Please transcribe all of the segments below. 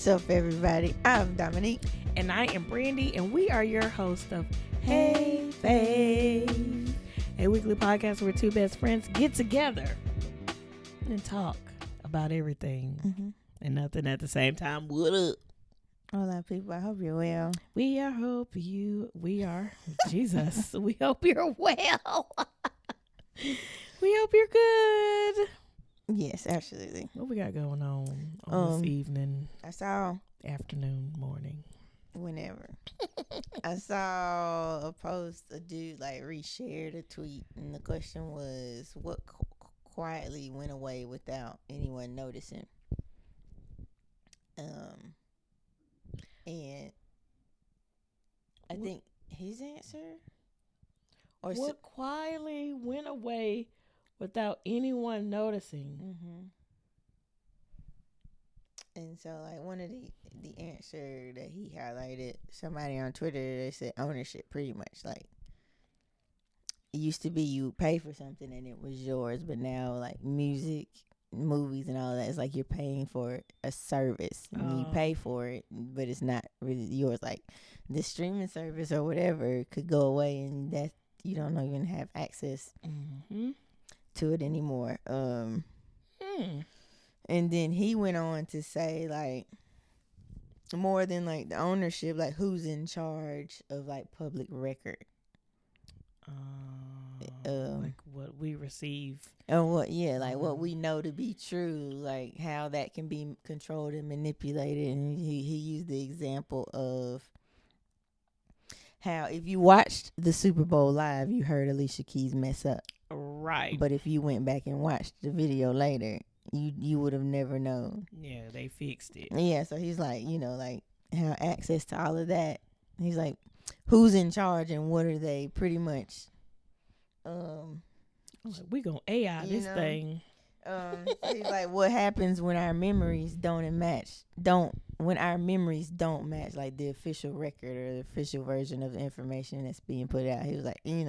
What's up, everybody? I'm Dominique. And I am Brandy, and we are your host of Hey Fave, a weekly podcast where two best friends get together and talk about everything and nothing at the same time. What up? Hola, people. I hope you're well. We are, Jesus, we hope you're well. We hope you're good. Yes, absolutely. What we got going on this evening, I saw, afternoon, morning? whenever, I saw a post, a dude reshared a tweet, and the question was, what quietly went away without anyone noticing? And I think his answer, or what quietly went away without anyone noticing? And so, one of the answer that he highlighted, somebody on Twitter, they said ownership, pretty much. Like, it used to be you pay for something and it was yours, but now, music, movies, and all that, it's like you're paying for a service. And you pay for it, but it's not really yours. Like, the streaming service or whatever could go away, and that you don't even have access to it anymore. And then he went on to say, more than the ownership, who's in charge of public record. What we receive. And what we know to be true, how that can be controlled and manipulated. And he used the example of how if you watched the Super Bowl live, you heard Alicia Keys mess up. Right. But if you went back and watched the video later, you would have never known. Yeah, they fixed it. Yeah, so he's how access to all of that. He's like, who's in charge and what are they pretty much? We gonna AI this thing. He's like, what happens when our memories don't match the official record or the official version of the information that's being put out. He was like, he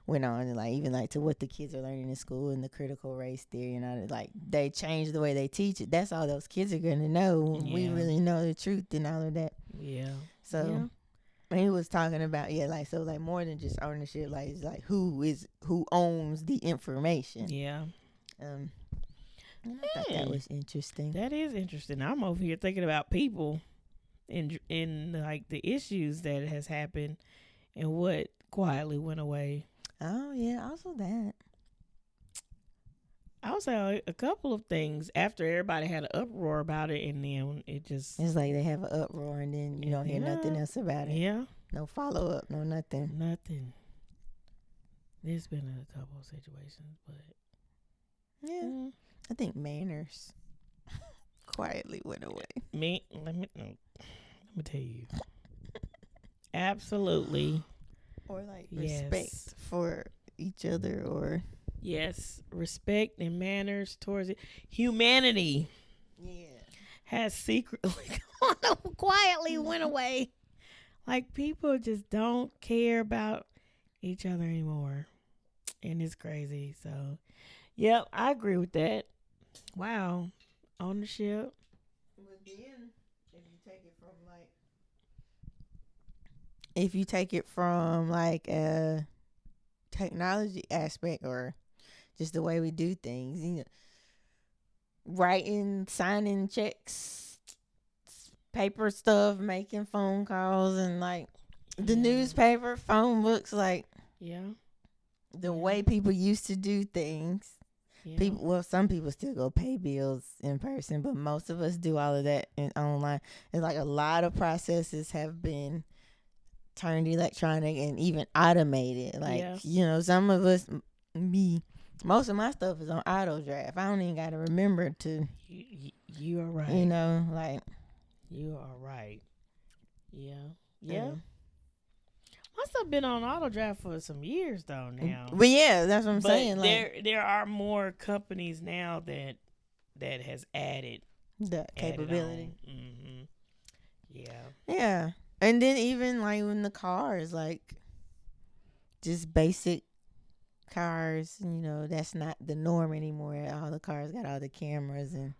went on and even to what the kids are learning in school and the critical race theory and all that. They changed the way they teach it. That's all those kids are gonna know. Yeah. We really know the truth and all of that. Yeah. So he was talking about more than just ownership. It's who owns the information. Yeah. I thought that was interesting. That is interesting. I'm over here thinking about people in the issues that has happened and what quietly went away. Oh yeah, also that. I would say a couple of things after everybody had an uproar about it, and then it's like they have an uproar and then you don't hear nothing else about it. Yeah. No follow up, no nothing. Nothing. There's been a couple of situations, but yeah, I think manners quietly went away. Let me tell you, absolutely. Or respect for each other, or yes, respect and manners towards it. Humanity, has secretly quietly went away. People just don't care about each other anymore, and it's crazy. So, yep, I agree with that. Wow, ownership. But then, if you take it from a technology aspect or just the way we do things, writing, signing checks, paper stuff, making phone calls, and the newspaper, phone books, the way people used to do things. Yeah. Some people still go pay bills in person, but most of us do all of that online. It's a lot of processes have been turned electronic and even automated. Some of us, most of my stuff is on auto draft. I don't even got to remember to. You are right. You are right. Yeah. Yeah. My stuff been on auto draft for some years though now. But yeah, that's what I'm saying. There are more companies now that has added the capability. Yeah. Yeah. And then even when the cars, just basic cars, that's not the norm anymore. All the cars got all the cameras and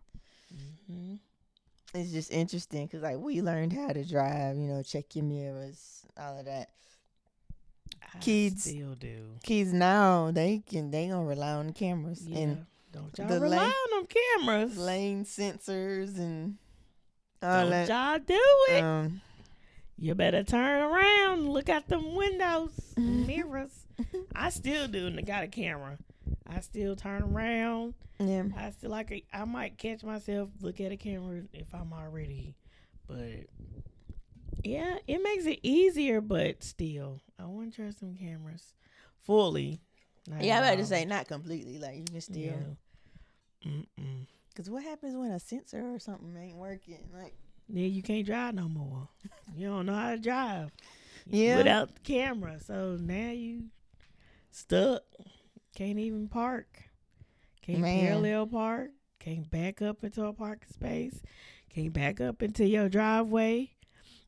it's just interesting because like we learned how to drive, check your mirrors, all of that. Kids still do. Kids now they gonna rely on the cameras and don't y'all rely on them cameras, lane sensors and all that. Don't y'all do it. You better turn around and look at them windows, mirrors. I still do, and I got a camera. I still turn around. Yeah. I might catch myself look at a camera if I'm already, but yeah, it makes it easier. But still, I want to trust some cameras fully. Yeah, I about to say not completely. Like you can still. Yeah. Cause what happens when a sensor or something ain't working? Like then you can't drive no more. You don't know how to drive. Yeah. Without the camera, so now you stuck. Can't even park. Can't parallel park. Can't back up into a parking space. Can't back up into your driveway.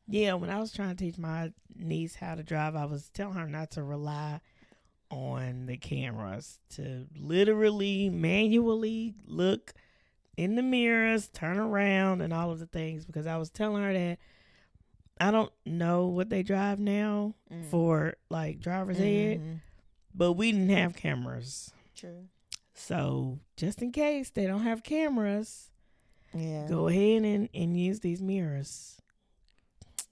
Yeah, when I was trying to teach my niece how to drive, I was telling her not to rely on the cameras, to literally manually look in the mirrors, turn around, and all of the things, because I was telling her that I don't know what they drive now for like driver's ed, but we didn't have cameras. True. So just in case they don't have cameras, go ahead and use these mirrors.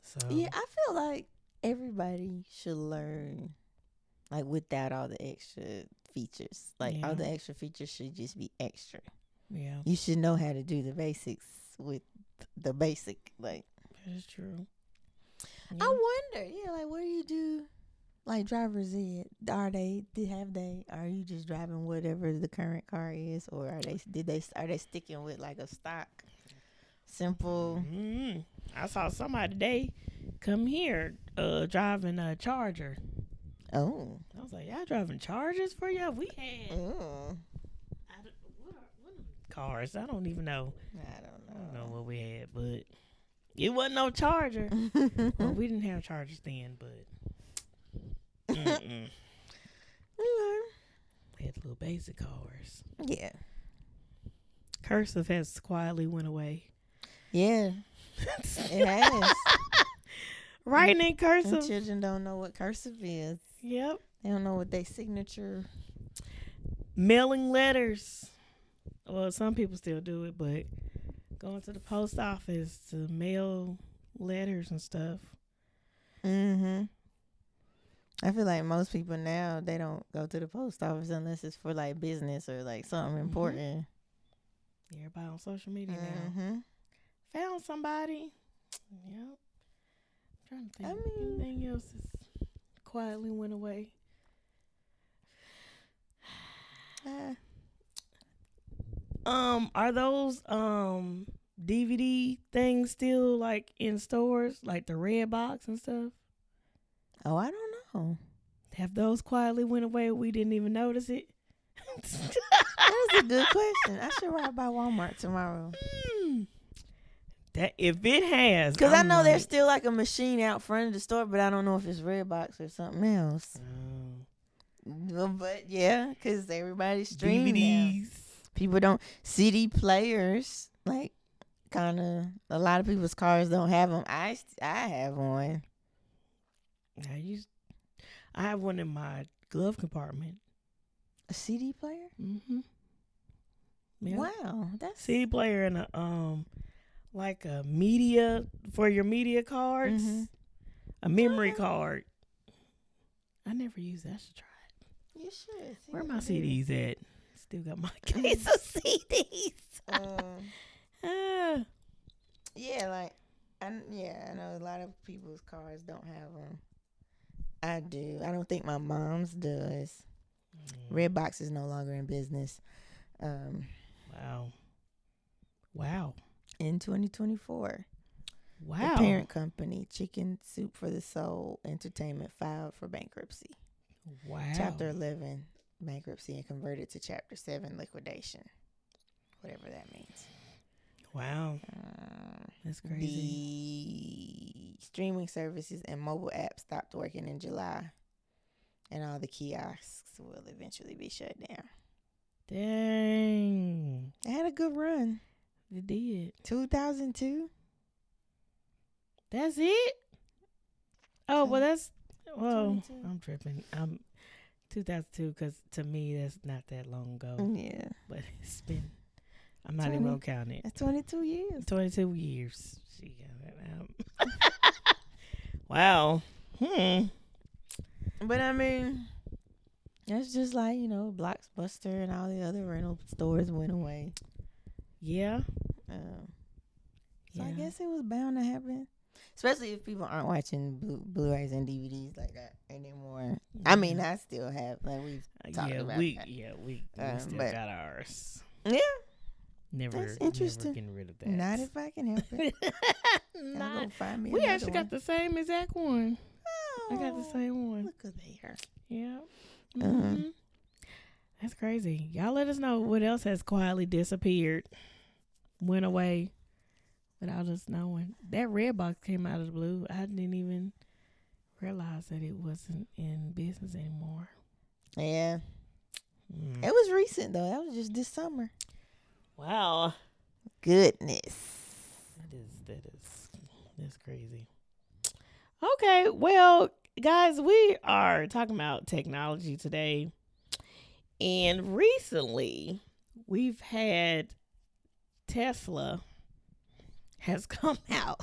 So yeah, I feel like everybody should learn, like without all the extra features. Like all the extra features should just be extra. Yeah, you should know how to do the basics with the basic. Like that's true. Yeah. I wonder, like what do you do? Like driver's ed, are you just driving whatever the current car is, or are they sticking with like a stock simple? I saw somebody today come here driving a Charger. Oh, I was like, y'all driving Chargers for y'all? We had what cars? I don't even know. I don't know what we had, but it wasn't no Charger. Well, we didn't have Chargers then, but. We had little basic cars. Yeah. Cursive has quietly went away. Yeah. It has. Writing in cursive. And children don't know what cursive is. Yep. They don't know what their signature. Mailing letters. Well, some people still do it, but going to the post office to mail letters and stuff. I feel like most people now, they don't go to the post office unless it's for like business or like something important. Everybody on social media now. Found somebody. Yep. I'm trying to think. Anything else is quietly went away. Are those DVD things still like in stores, like the red box and stuff? Oh, I don't know. Have those quietly went away? We didn't even notice it. That is a good question. I should ride by Walmart tomorrow. That if it has, because I know there's still like a machine out front of the store, but I don't know if it's Redbox or something else. But yeah, because everybody's streaming DVDs. Now. People don't CD players, like kind of a lot of people's cars don't have them. I have one. I have one in my glove compartment. A CD player? Yeah. Wow, that's CD player and a like a media for your media cards, a memory card. I never used that. I should try it. You should. Where are my CDs at? Still got my case of CDs. I know a lot of people's cars don't have them. I do. I don't think my mom's does. Redbox is no longer in business. Wow. In 2024. Wow. The parent company, Chicken Soup for the Soul Entertainment, filed for bankruptcy. Wow. Chapter 11, bankruptcy, and converted to Chapter 7, liquidation. Whatever that means. Wow. That's crazy. The streaming services and mobile apps stopped working in July, and all the kiosks will eventually be shut down. Dang. They had a good run. It did. 2002. That's it? Oh, well, that's... Well, 22. I'm tripping. 2002, because to me, that's not that long ago. Yeah. But it's been... I'm not even going to count it. That's 22 years. 22 years. She got it out. Wow. But I mean, it's just like, Blockbuster and all the other rental stores went away. Yeah. So I guess it was bound to happen. Especially if people aren't watching Blu-rays and DVDs like that anymore. Yeah. I mean, I still have. Like, we've talked about that. We still got ours. Yeah. That's interesting. Never getting rid of that. Not if I can help it. Not. Find me We actually got the same exact one. Oh, I got the same one. Look at there. Yeah. Mm-hmm. That's crazy. Y'all let us know what else has quietly disappeared, went away without us knowing. That red box came out of the blue. I didn't even realize that it wasn't in business anymore. Yeah. It was recent though. That was just this summer. Wow. Goodness. That's crazy. Okay, well, guys, we are talking about technology today. And recently, we've had Tesla has come out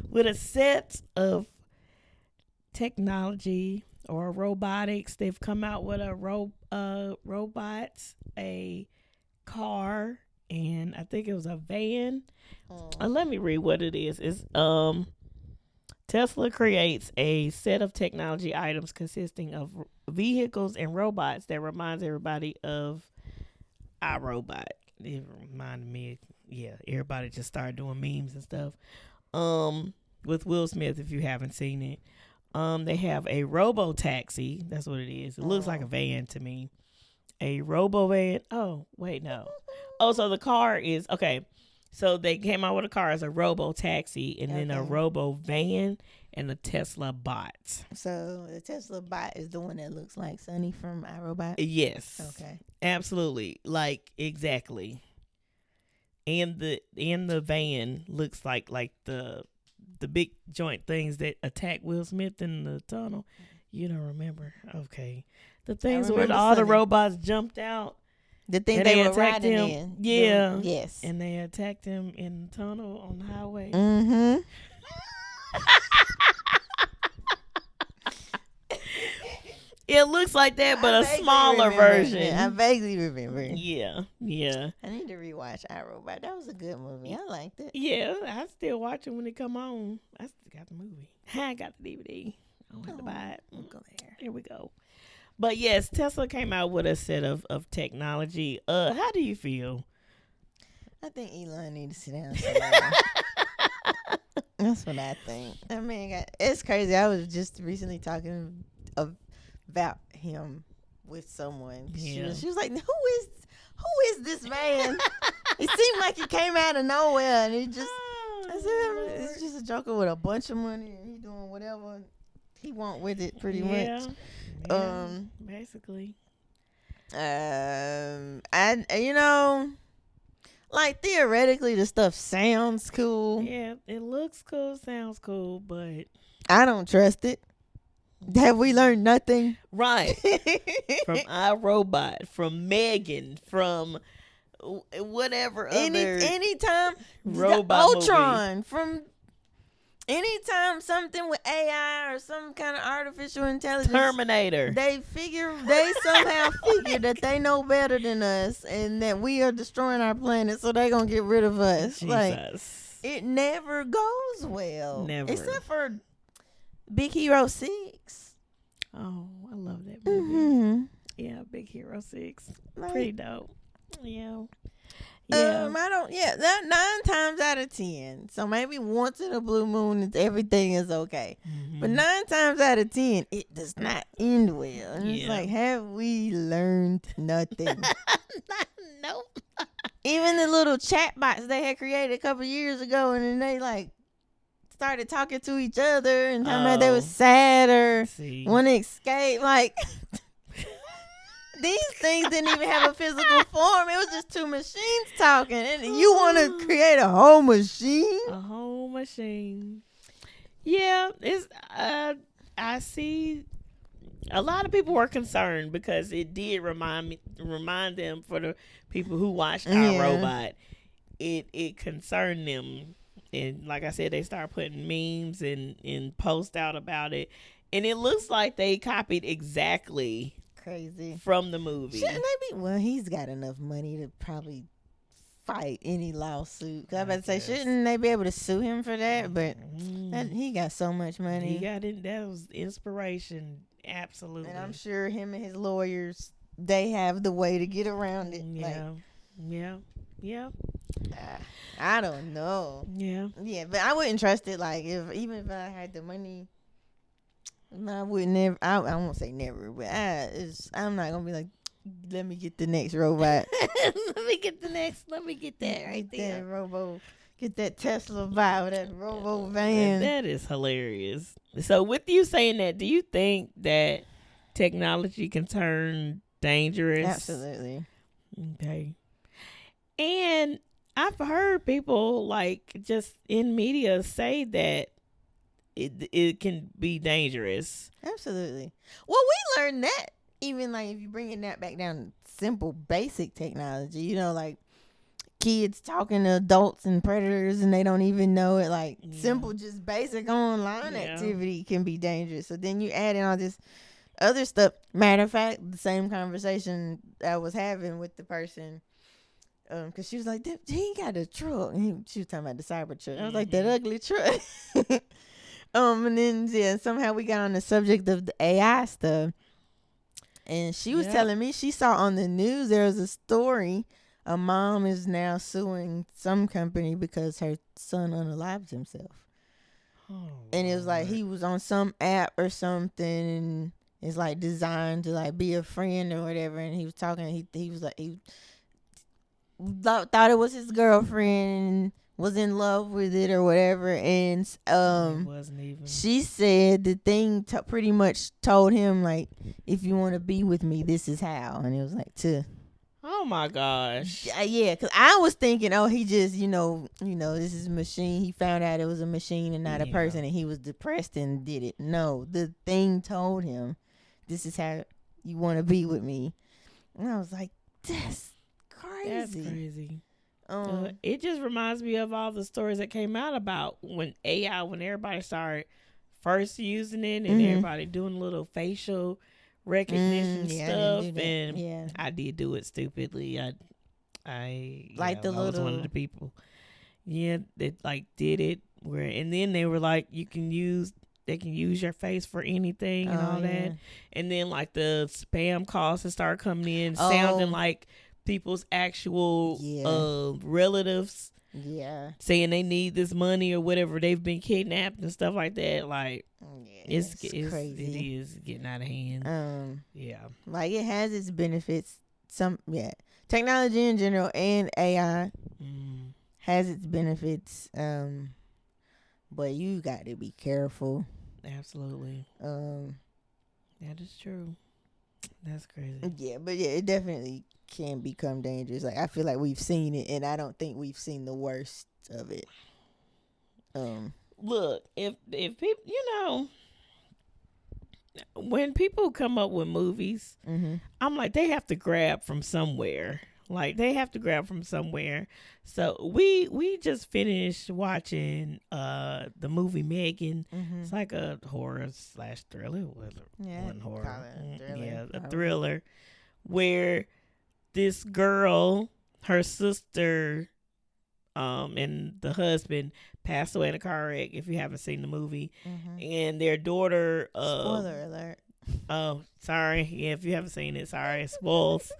with a set of technology or robotics. They've come out with a robots, a car, and I think it was a van. Let me read what it is. It's Tesla creates a set of technology items consisting of vehicles and robots that reminds everybody of iRobot. It reminded me, everybody just started doing memes and stuff. With Will Smith, if you haven't seen it. They have a robo taxi. That's what it is. It looks like a van to me. A robo van. Oh, wait, no. Oh, so the car is okay. So they came out with a car as a robo taxi, and then a robo van and a Tesla bot. So the Tesla bot is the one that looks like Sonny from iRobot? Yes. Okay. Absolutely. Like exactly. And the van looks like the big joint things that attack Will Smith in the tunnel. You don't remember? Okay. The things where all the robots jumped out. The thing they were riding in. Yeah. Yes. And they attacked him in the tunnel on the highway. Mm-hmm. It looks like that, but a smaller version. I vaguely remember. Yeah. I need to rewatch iRobot. That was a good movie. I liked it. Yeah, I still watch it when it come on. I still got the movie. I got the DVD. I don't have to buy it. We'll go there. Here we go. But yes, Tesla came out with a set of technology. How do you feel? I think Elon needs to sit down somewhere. That's what I think. I mean, it's crazy. I was just recently talking about him with someone. Yeah. She was like, who is this man? It seemed like he came out of nowhere, and he just it's just a joker with a bunch of money, and he doing whatever he want with it, pretty much. Yeah, basically. Like theoretically, the stuff sounds cool. Yeah, it looks cool, sounds cool, but I don't trust it. Have we learned nothing? Right. From iRobot, from Megan, from whatever anytime robot Ultron movie. From anytime something with AI or some kind of artificial intelligence, Terminator. They somehow figure that they know better than us and that we are destroying our planet, so they're gonna get rid of us. Jesus. Like, it never goes well. Never. Except for Big Hero 6. Oh, I love that movie. Mm-hmm. Yeah, Big Hero 6. Like, pretty dope. Yeah. That 9 times out of 10. So maybe once in a blue moon, everything is okay. Mm-hmm. But 9 times out of 10, it does not end well. And it's like, have we learned nothing? Nope. Even the little chat bots they had created a couple years ago, and then they like started talking to each other and talking about they was sad or want to escape. Like, These things didn't even have a physical form. It was just two machines talking. And you want to create a whole machine? A whole machine. Yeah, it's I see a lot of people were concerned because it did remind them, for the people who watched our robot, it concerned them. And like I said, they started putting memes and posts out about it. And it looks like they copied exactly crazy from the movie. Shouldn't they be? Well, he's got enough money to probably fight any lawsuit. Cause I was about to say, shouldn't they be able to sue him for that? But he got so much money. That was inspiration. Absolutely. And I'm sure him and his lawyers, they have the way to get around it. Yeah. I don't know. Yeah, but I wouldn't trust it. Like, even if I had the money, I would never. I won't say never, but I'm not gonna be like, let me get the next robot. Let me get that right there. Get that Tesla vibe, that robo van. That is hilarious. So with you saying that, do you think that technology can turn dangerous? Absolutely. Okay. And I've heard people like just in media say that it can be dangerous. Absolutely. Well, we learned that even like if you bring that back down to simple basic technology, like kids talking to adults and predators and they don't even know it. Like simple, just basic online activity can be dangerous. So then you add in all this other stuff. Matter of fact, the same conversation I was having with the person, because she was like, he got a truck. And she was talking about the cyber truck. I was like, that ugly truck. And then somehow we got on the subject of the AI stuff. And she was telling me she saw on the news there was a story. A mom is now suing some company because her son unalived himself. And it was like he was on some app or something, and it's like designed to like be a friend or whatever. And he was talking. He was like he thought it was his girlfriend, was in love with it or whatever. And wasn't even. She said the thing pretty much told him like, if you want to be with me, this is how. And it was like oh my gosh. Yeah, because I was thinking, he just, this is a machine. He found out it was a machine and not a person, and he was depressed and did it. No, the thing told him, this is how you want to be with me. And I was like, that's crazy. That's crazy. It just reminds me of all the stories that came out about when everybody started first using it and everybody doing little facial recognition stuff, and I did do it stupidly. I was one of the people. Yeah, that like did it and then they were like, they can use your face for anything and all that, and then like the spam calls that start coming in sounding like people's actual relatives. Yeah, saying they need this money or whatever, they've been kidnapped and stuff like that. Like, it's crazy. It is getting out of hand. Like it has its benefits. Technology in general and AI has its benefits. But you got to be careful. Absolutely. That is true. That's crazy. Yeah, but it definitely can become dangerous. Like I feel like we've seen it, and I don't think we've seen the worst of it. Look, if people, when people come up with movies, I'm like, they have to grab from somewhere. So we just finished watching the movie Megan. It's like a horror / thriller. One horror. A thriller where this girl, her sister, and the husband passed away in a car wreck, if you haven't seen the movie. And their daughter, spoiler alert. Oh, sorry. Yeah, if you haven't seen it, sorry. Spoils.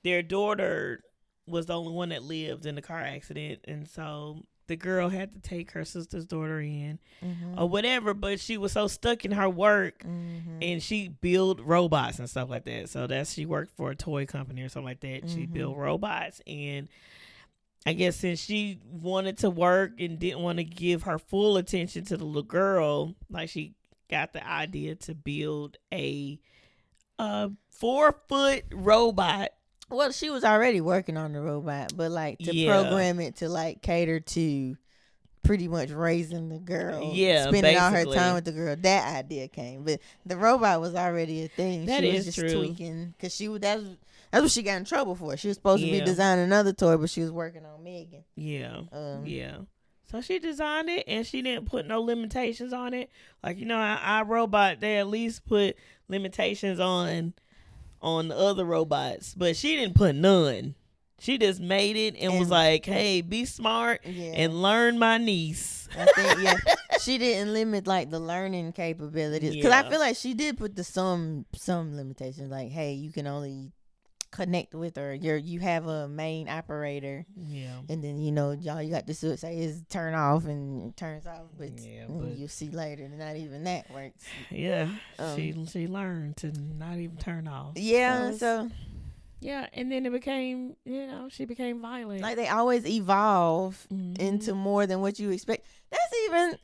Their daughter was the only one that lived in the car accident, and so the girl had to take her sister's daughter in or whatever, but she was so stuck in her work, and she built robots and stuff like that. So she worked for a toy company or something like that. She built robots, and I guess since she wanted to work and didn't want to give her full attention to the little girl, like she got the idea to build a a 4-foot robot. Well, she was already working on the robot, but like to program it to like cater to pretty much raising the girl, spending all her time with the girl. That idea came, but the robot was already a thing. That she is was just true. tweaking because that's what she got in trouble for. She was supposed to be designing another toy, but she was working on Megan. Yeah. So she designed it, and she didn't put no limitations on it. Like, our robot, they at least put limitations on the other robots, but she didn't put none. She just made it and was like, hey, be smart and learn my niece. I think, she didn't limit like the learning capabilities. Because I feel like she did put the some limitations, like, hey, you can only connect with her. You have a main operator. Yeah. And then, you got this say is turn off and it turns off, but you'll see later that not even that works. Yeah. She learned to not even turn off. Yeah. So yeah, and then it became, she became violent. Like they always evolve into more than what you expect. That's even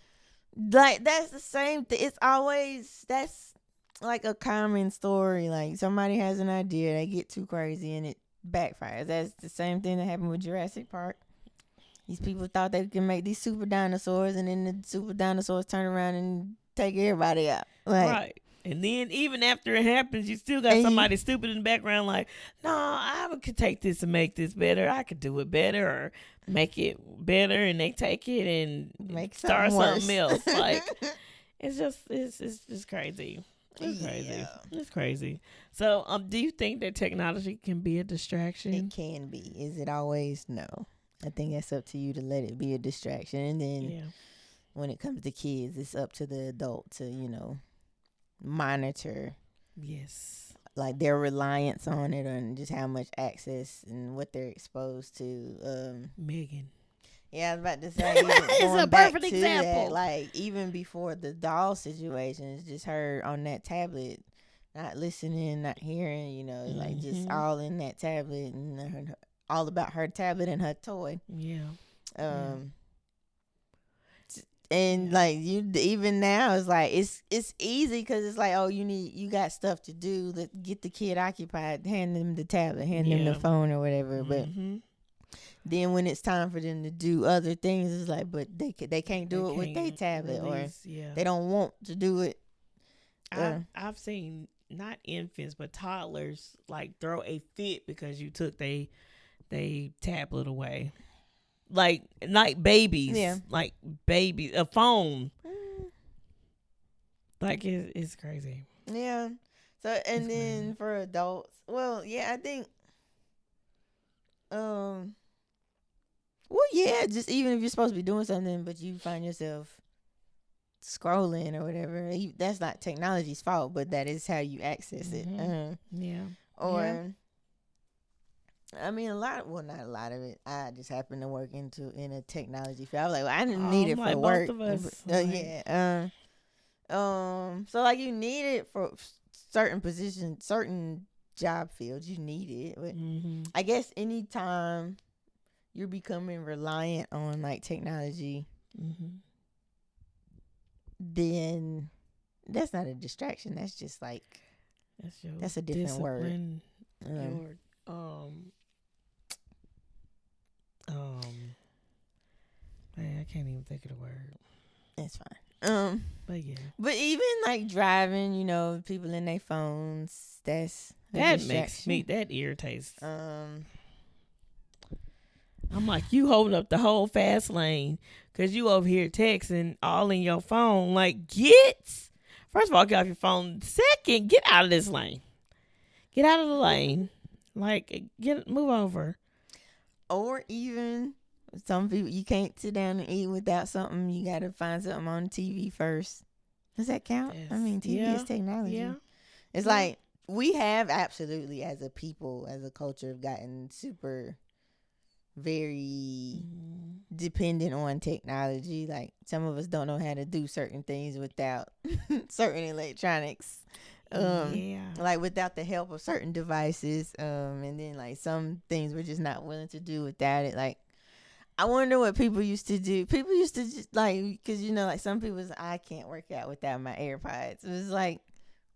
like that's the same thing. It's always that's like a common story. Like somebody has an idea, they get too crazy and it backfires. That's the same thing that happened with Jurassic Park. These people thought they could make these super dinosaurs, and then the super dinosaurs turn around and take everybody out. Like, right. And then even after it happens, you still got somebody stupid in the background like, no, I could take this and make this better. I could do it better or make it better. And they take it and start something else. Like, it's just crazy. It's crazy. Yeah. It's crazy. So do you think that technology can be a distraction? It can be. Is it always? No. I think that's up to you to let it be a distraction. And then when it comes to kids, it's up to the adult to, monitor like their reliance on it and just how much access and what they're exposed to. Megan. Yeah, I was about to say it's a perfect example. That, like even before the doll situation, it's just her on that tablet, not listening, not hearing, like just all in that tablet and all about her tablet and her toy. And like even now it's like it's easy because it's like, oh, you got stuff to do, that get the kid occupied, hand them the tablet, hand them the phone or whatever. But then when it's time for them to do other things, it's like, but they can't do it with their tablet or they don't want to do it. I've seen not infants but toddlers like throw a fit because you took they tablet away. Like babies, like babies, a phone. Like it's crazy. Yeah. So and then crazy. For adults, well, I think, just even if you're supposed to be doing something, but you find yourself scrolling or whatever, that's not technology's fault, but that is how you access it. Or. I mean, not a lot of it. I just happen to work in a technology field. I was like, well, I didn't need it for work. Both of us. So like you need it for certain positions, certain job fields. You need it. But I guess anytime you're becoming reliant on like technology, then that's not a distraction. That's just like that's a different word. Man, I can't even think of the word. It's fine. But even like driving, people in their phones, that makes me, that irritates. I'm like, you holding up the whole fast lane because you over here texting all in your phone. Like, first of all, get off your phone. Second, get out of this lane. Get out of the lane. Like, move over. Or even some people, you can't sit down and eat without something. You got to find something on TV first. Does that count? Yes. I mean, TV is technology. Yeah. It's like we have absolutely, as a people, as a culture, have gotten super, very dependent on technology. Like some of us don't know how to do certain things without certain electronics. Like without the help of certain devices, and then like some things we're just not willing to do without it. Like I wonder what people used to do. People used to just like, because like some people say, I can't work out without my AirPods. It was like,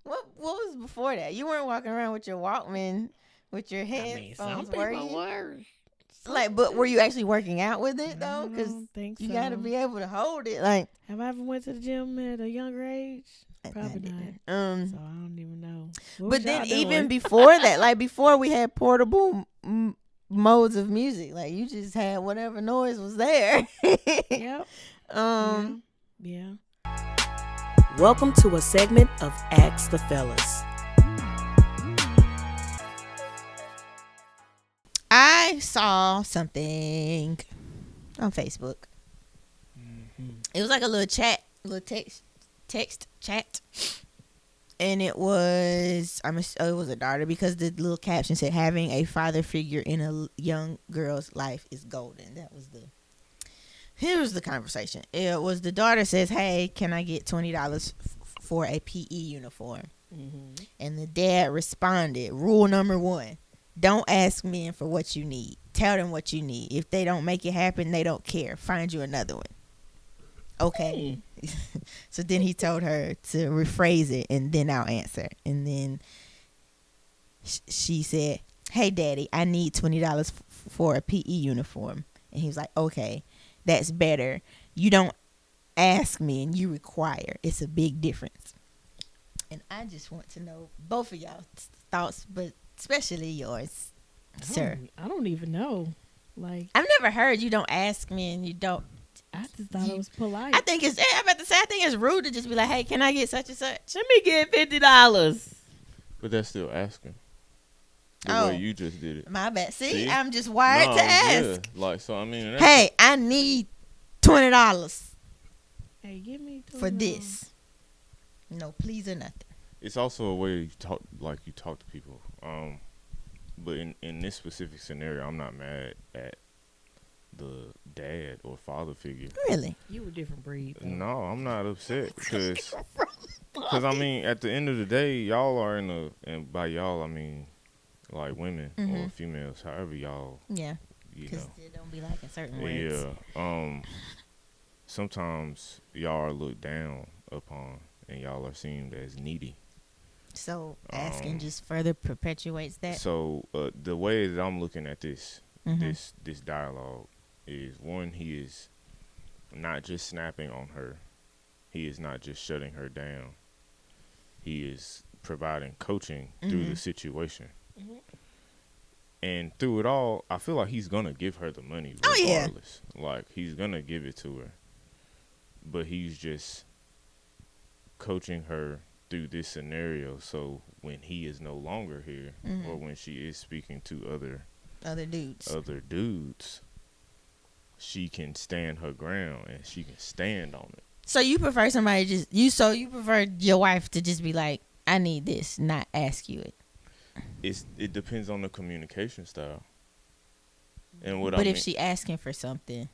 What was before that? You weren't walking around with your Walkman with your headphones some working. people were. Like, but were you actually working out with it though? Because think you so. got to be able to hold it. Like, have I ever went to the gym at a younger age? Probably not. So I don't even know. But then even before that, like before we had portable modes of music, like you just had whatever noise was there. Yep. Yeah. Welcome to a segment of Ask the Fellas. I saw something on Facebook. It was like a little chat, little text chat, and it was it was a daughter because the little caption said having a father figure in a young girl's life is golden. Here was the conversation. It was the daughter says, "Hey, can I get $20 for a PE uniform?" Mm-hmm. And the dad responded, "Rule number 1. Don't ask men for what you need. Tell them what you need. If they don't make it happen, they don't care. Find you another one." Okay. So then he told her to rephrase it, and then I'll answer. And then she said, "Hey, Daddy, I need $20 for a PE uniform." And he was like, "Okay, that's better. You don't ask me and you require. It's a big difference." And I just want to know both of y'all's thoughts, but especially yours, sir. I don't even know. Like, I've never heard you don't ask me and you don't. I just thought it was polite. I think it's rude to just be like, "Hey, can I get such and such?" Let me get $50. But that's still asking. The way you just did it. My bad. See? I'm just wired to ask. Yeah. Like, so I mean. Hey, I need $20. Hey, give me $20 for this. No, please or nothing. It's also a way you talk to people. But in this specific scenario, I'm not mad at the dad or father figure. Really? You were a different breed, though. No, I'm not upset because I mean, at the end of the day, y'all are and by y'all I mean like women or females, however y'all. Yeah. Because it don't be like in certain words. Yeah. Sometimes y'all are looked down upon and y'all are seen as needy. So asking just further perpetuates that. So the way that I'm looking at this dialogue is, one, he is not just snapping on her. He is not just shutting her down. He is providing coaching through the situation. Mm-hmm. And through it all, I feel like he's going to give her the money regardless. Oh, yeah. Like, he's going to give it to her. But he's just coaching her through this scenario, so when he is no longer here, or when she is speaking to other dudes, she can stand her ground and she can stand on it. So you prefer somebody you prefer your wife to just be like, "I need this," not ask you it. It depends on the communication style. And but if she asking for something,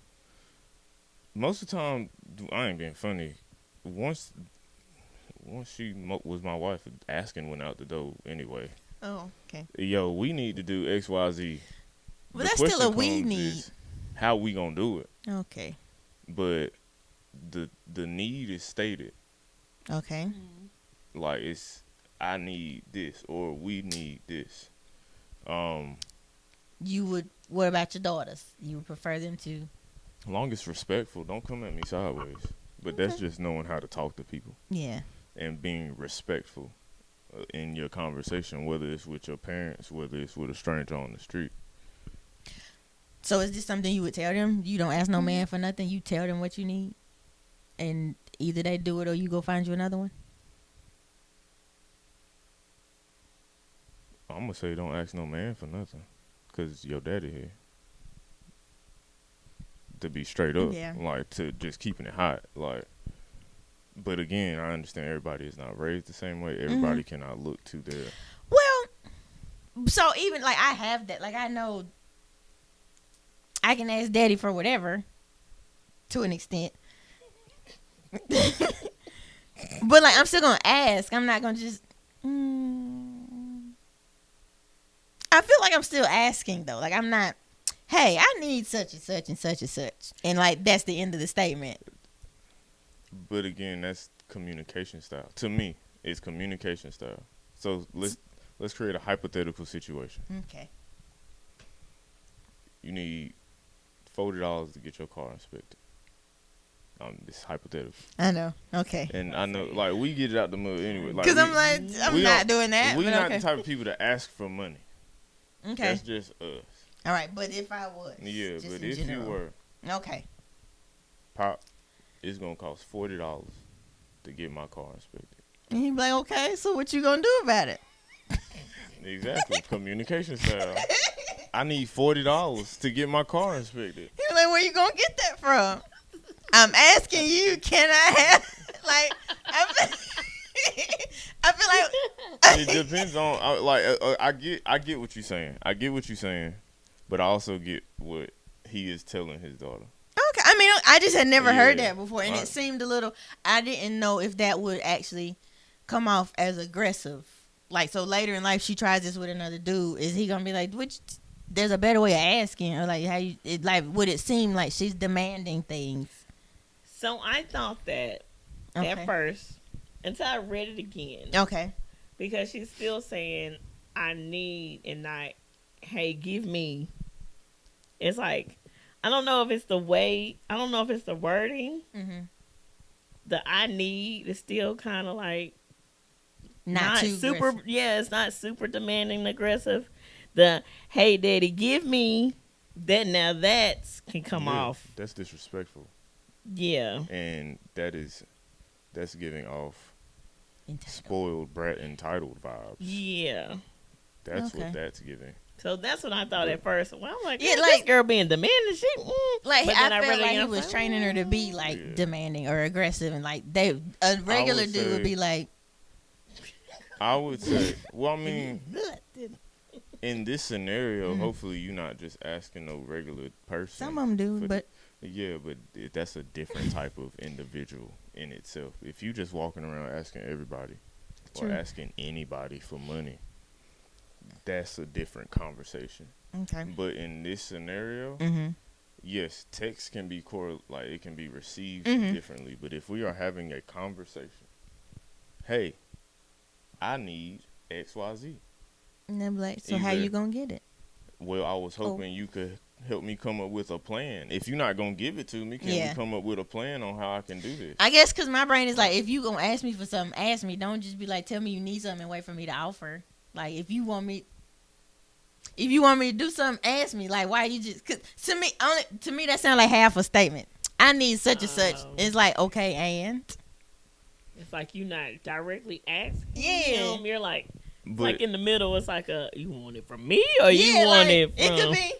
most of the time, I ain't being funny. Once she was my wife, asking went out the door anyway. Oh, okay. Yo, we need to do X, Y, Z. But that's still a we need. How we gonna do it? Okay. But the need is stated. Okay. Like, it's, I need this or we need this. You would. What about your daughters? You would prefer them to? Long as respectful. Don't come at me sideways. But that's just knowing how to talk to people. Yeah. And being respectful in your conversation, whether it's with your parents, whether it's with a stranger on the street. So is this something you would tell them? You don't ask no man for nothing. You tell them what you need, and either they do it or you go find you another one. I'm gonna say don't ask no man for nothing, cause your daddy here. To be straight up, like, to just keeping it hot, like. But again, I understand everybody is not raised the same way. Everybody cannot look to their. Well, so even like I have that, like I know I can ask daddy for whatever to an extent. But like I'm still gonna ask. I'm not gonna just I feel like I'm still asking though. Like I'm not, "Hey, I need such and such and such and such." And like that's the end of the statement. But again, that's communication style to me. It's communication style. So let's create a hypothetical situation. Okay. You need $40 to get your car inspected. It's hypothetical. I know. Okay. And I know, like, we get it out the mud anyway. Because I'm like, I'm not doing that. We're but not okay. the type of people to ask for money. Okay. That's just us. All right, but if I was. Yeah, just but in if general. you were, Okay. Pop, it's going to cost $40 to get my car inspected. And he'd be like, okay, so what you gonna do about it? Exactly. Communication style. I need $40 to get my car inspected. He's like, where you gonna get that from? I'm asking you, can I have, like, I feel like. It depends on, I get what you're saying. I get what you're saying, but I also get what he is telling his daughter. Okay, I mean, I just had never heard Yeah. that before, and Right. it seemed a little. I didn't know if that would actually come off as aggressive. Like, so later in life, she tries this with another dude. Is he gonna be like, which? There's a better way of asking, or like, how you? Like, would it seem like she's demanding things? So I thought that Okay. at first until I read it again. Okay. Because she's still saying, I need, and not, hey, give me. It's like, I don't know if it's the way, I don't know if it's the wording. Mm-hmm. The I need is still kind of like, Not too super, aggressive. yeah, it's not super demanding and aggressive. The, hey, daddy, give me, that now that can come Yeah, off. That's disrespectful. Yeah. And that's giving off Entitled. spoiled brat entitled vibes. Yeah. That's Okay. what that's giving. So that's what I thought at first. Well, I'm like, Yeah, yeah, like- this girl being demanding. She, Like, But I then I felt really like he am was like, training her to be like Yeah. demanding or aggressive, and like a regular would dude would say- be like, I would say, well, I mean, in this scenario, hopefully you're not just asking no regular person. some of them do, for but yeah, but that's a different type of individual in itself. If you just walking around asking everybody True. or asking anybody for money, that's a different conversation. okay. But in this scenario, Mm-hmm. yes, text can be like it can be received Mhm. differently. But if we are having a conversation, hey, I need XYZ. And they're like, so how Either- you gonna get it? Well, I was hoping you could help me come up with a plan. If you're not gonna give it to me, can Yeah. we come up with a plan on how I can do this? I guess because my brain is like, if you gonna ask me for something, ask me. Don't just be like, tell me you need something and wait for me to offer. Like, if you want me to do something, ask me. Like, why you just? Cause to me, that sounds like half a statement. I need such and such. Oh. It's like, okay, and it's like you not directly asking Yeah. him. You're like, But like in the middle, it's like you want it from me or you yeah, want like, it from? it could be.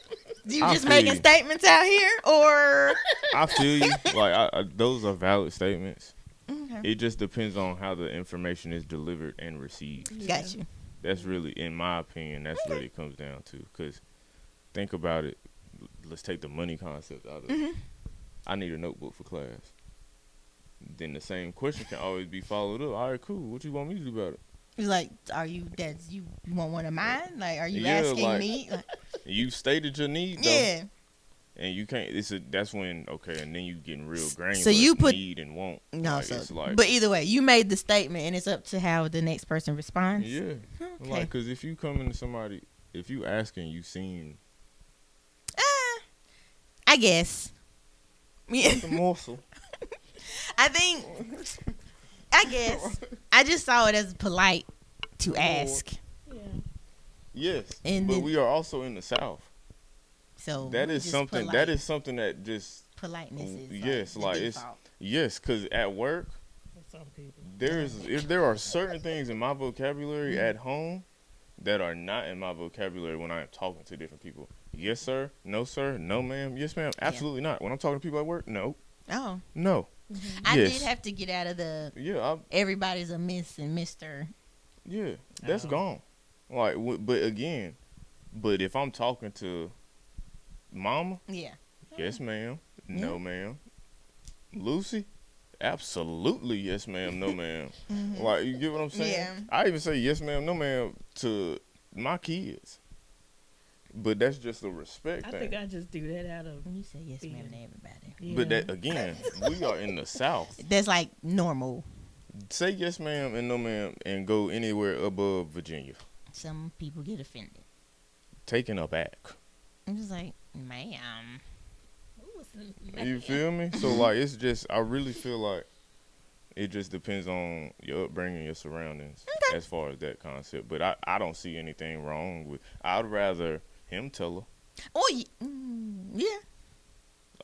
You I just feel making you. statements out here, or I feel you. Like those are valid statements. okay. It just depends on how the information is delivered and received. Got you. That's really, in my opinion, that's really comes down to. Because think about it. Let's take the money concept out of it. Mhm. I need a notebook for class. Then the same question can always be followed up. All right, cool. What you want me to do about it? He's like, are you? That's you want one of mine? Like, are you Yeah, asking like- me? Like, You stated your need, though. yeah. And you can't. That's when and then you getting real granular. So you put- need and want. No, Like, so, it's like, but either way, you made the statement, and it's up to how the next person responds. yeah, Okay. like because if you come into somebody, if you asking, you seen I guess. Yeah, the morsel. I think. I guess I just saw it as polite to ask. Yeah. Yes, And but then- we are also in the South. So That is just something. polite. That is something that just politeness. Is yes, the like it's default. yes, because at work For some people. there are certain things in my vocabulary Mm-hmm. at home that are not in my vocabulary when I am talking to different people. Yes, sir. No, sir. No, ma'am. Yes, ma'am. Absolutely not. When I'm talking to people at work, no, Oh, no. I Yes. did have to get out of the Yeah, everybody's a miss and Mister. yeah. That's Oh. gone. Like, but again, but if I'm talking to mama, Yeah. yes, ma'am. No, ma'am. Lucy, absolutely yes, ma'am. No, ma'am. Like, you get what I'm saying? Yeah. I even say yes, ma'am. No, ma'am to my kids. But that's just a respect I thing. think I just do that out of. You say yes, ma'am, Yeah. to everybody. Yeah. But that again, we are in the South. That's like normal. Say yes, ma'am, and no, ma'am, and go anywhere above Virginia. Some people get offended. Taken aback. I'm just like, ma'am. You feel me? So like, it's just, I really feel like it just depends on your upbringing, your surroundings, as far as that concept. But I don't see anything wrong with. I'd rather him tell her. Oh yeah.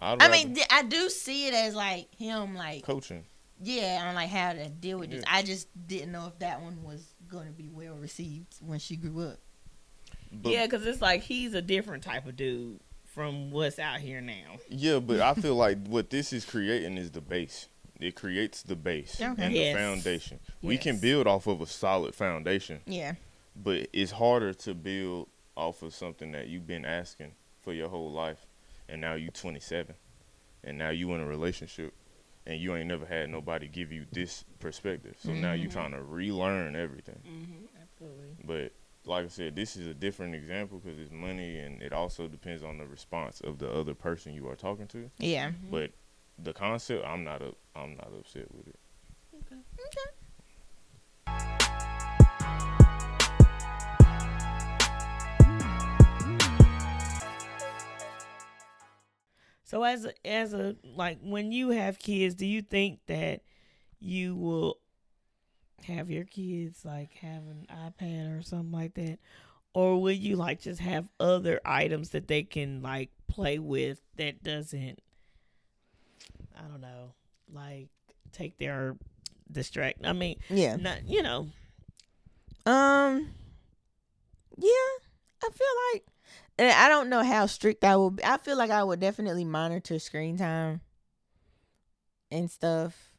I mean, I do see it as like him, like coaching. Yeah, on like how to deal with this. I just didn't know if that one was going to be well received when she grew up. But, yeah, because it's like he's a different type of dude from what's out here now. Yeah, but I feel like what this is creating is the base. It creates the base and the foundation. Yes. We can build off of a solid foundation. Yeah. But it's harder to build off of something that you've been asking for your whole life. And now you 27. And now you in a relationship. And you ain't never had nobody give you this perspective. So now you're trying to relearn everything. Absolutely. But like I said, this is a different example because it's money, and it also depends on the response of the other person you are talking to. Yeah. But the concept, I'm not upset with it. Okay. So as a like, when you have kids, do you think that you will have your kids like have an iPad or something like that, or will you like just have other items that they can like play with that doesn't, I don't know, like take their distract? I mean, yeah, not yeah, I feel like. And I don't know how strict I will be. I feel like I would definitely monitor screen time and stuff.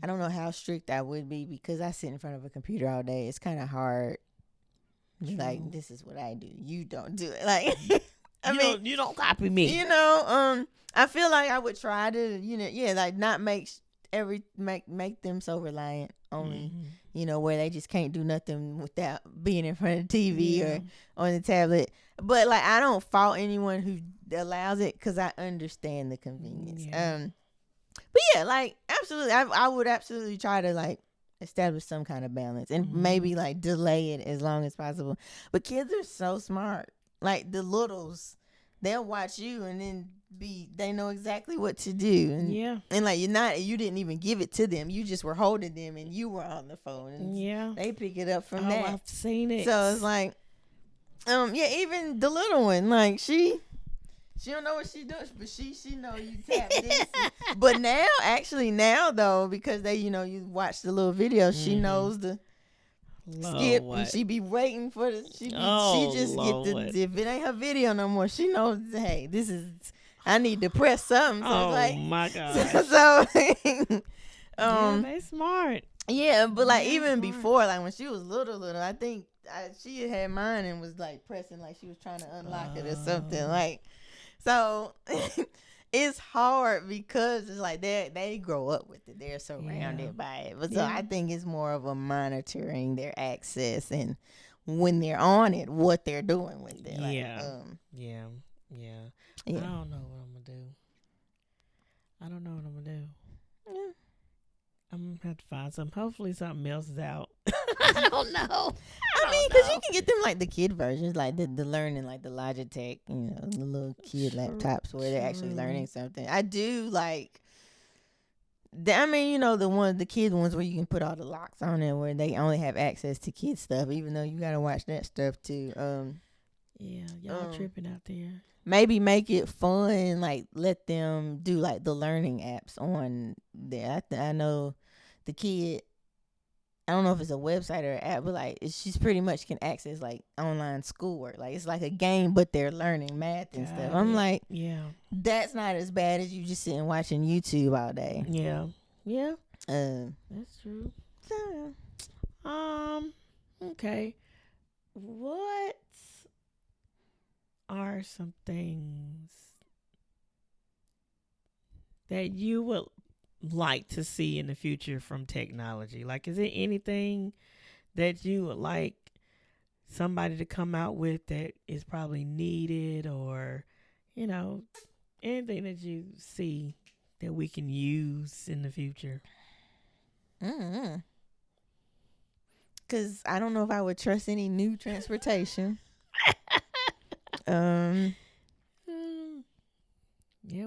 I don't know how strict I would be because I sit in front of a computer all day. It's kind of hard. Like, this is what I do. You don't do it. Like, you don't copy me. You know, I feel like I would try to, like not make them so reliant only, where they just can't do nothing without being in front of the TV or on the tablet. But like, I don't fault anyone who allows it because I understand the convenience. But yeah, like absolutely, I would absolutely try to like establish some kind of balance and maybe like delay it as long as possible. But kids are so smart. Like the littles, they'll watch you and then they know exactly what to do. And like you didn't even give it to them. You just were holding them and you were on the phone. And they pick it up from that. I've seen it. So it's like, even the little one, like she don't know what she does, but she know you tap this. But now though, because they, you watch the little videos, she knows the skip, and she be waiting for the. She just get if it ain't her video no more, she knows. Hey, this is. I need to press something. So my God. They smart. Yeah, but like even before, like when she was little, I think she had mine and was like pressing, like she was trying to unlock it or something. Like, so it's hard because it's like they grow up with it. They're surrounded by it. But so I think it's more of a monitoring their access and when they're on it, what they're doing with it. Like, yeah. I don't know what I'm gonna do. Yeah. I'm gonna have to find something. Hopefully something else is out. I don't know. I mean, because you can get them like the kid versions, like the learning, like the Logitech, the little kid laptops where they're actually learning something. I do like. The kid ones where you can put all the locks on it, where they only have access to kid stuff, even though you gotta watch that stuff too. Y'all tripping out there. Maybe make it fun, like let them do like the learning apps on there. I know the kid, I don't know if it's a website or an app, but like she's pretty much can access like online schoolwork. Like it's like a game, but they're learning math and stuff. I'm like, that's not as bad as you just sitting watching YouTube all day. Yeah. That's true. Okay. What are some things that you would like to see in the future from technology? Like, is there anything that you would like somebody to come out with that is probably needed, or anything that you see that we can use in the future? Cause I don't know if I would trust any new transportation. Yeah,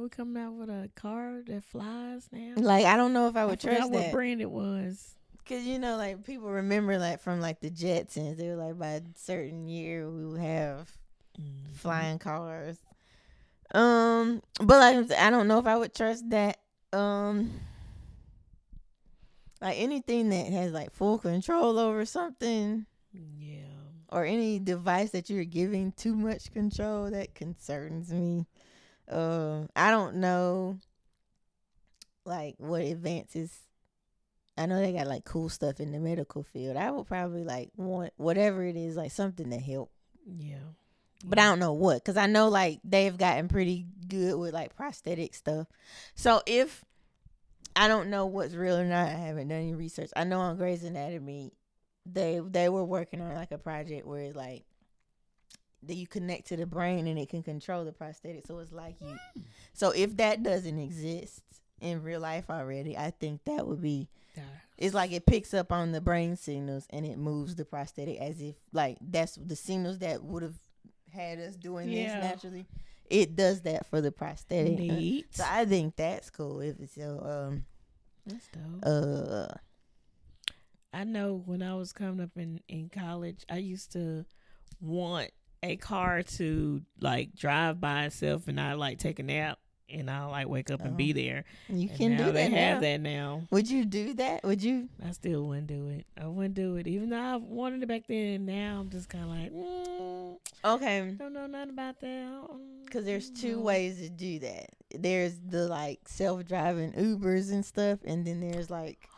we're coming out with a car that flies now. Like, I don't know if I would trust that. What brand it was. Cause like people remember like from like the Jetsons, they were like by a certain year we would have flying cars. But like I don't know if I would trust that. Like anything that has like full control over something. Yeah. Or any device that you're giving too much control, that concerns me. I don't know like what advances. I know they got like cool stuff in the medical field. I would probably like want whatever it is, like something to help. Yeah. But I don't know what, because I know like they've gotten pretty good with like prosthetic stuff. So if I don't know what's real or not, I haven't done any research. I know on Grey's Anatomy they were working on like a project where it's like that you connect to the brain and it can control the prosthetic. So it's like you. So if that doesn't exist in real life already, I think that would be. It's like it picks up on the brain signals and it moves the prosthetic as if like that's the signals that would have had us doing this naturally. It does that for the prosthetic. Neat. So I think that's cool. If it's that's dope. I know when I was coming up in college, I used to want a car to like drive by itself and I like take a nap and I'll like wake up and be there. You can do that. They have that now. Would you do that? Would you? I still wouldn't do it. I wouldn't do it. Even though I wanted it back then, now I'm just kind of like, okay. Don't know nothing about that. Because there's two ways to do that. There's the like self-driving Ubers and stuff, and then there's like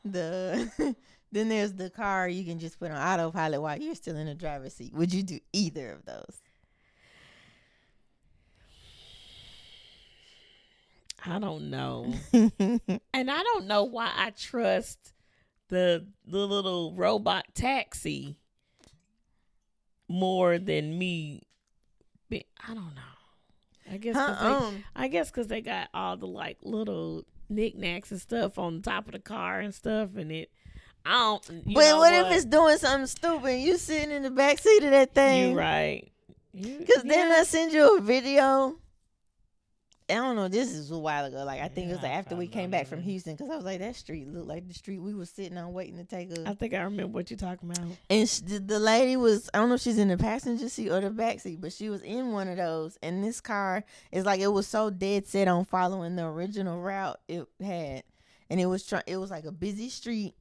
the then there's the car you can just put on autopilot while you're still in the driver's seat. Would you do either of those? I don't know. And I don't know why I trust the little robot taxi more than me. I don't know. I guess because they got all the like little knickknacks and stuff on the top of the car and stuff, and it. I don't. But what if it's doing something stupid? And you sitting in the back seat of that thing. You're right. Because then I send you a video. I don't know. This is a while ago. Like I think it was like after we came back from Houston, because I was like, that street looked like the street we was sitting on waiting to take us. I think I remember what you're talking about. And the lady was, I don't know if she's in the passenger seat or the back seat, but she was in one of those. And this car is like, it was so dead set on following the original route it had, and it was like a busy street,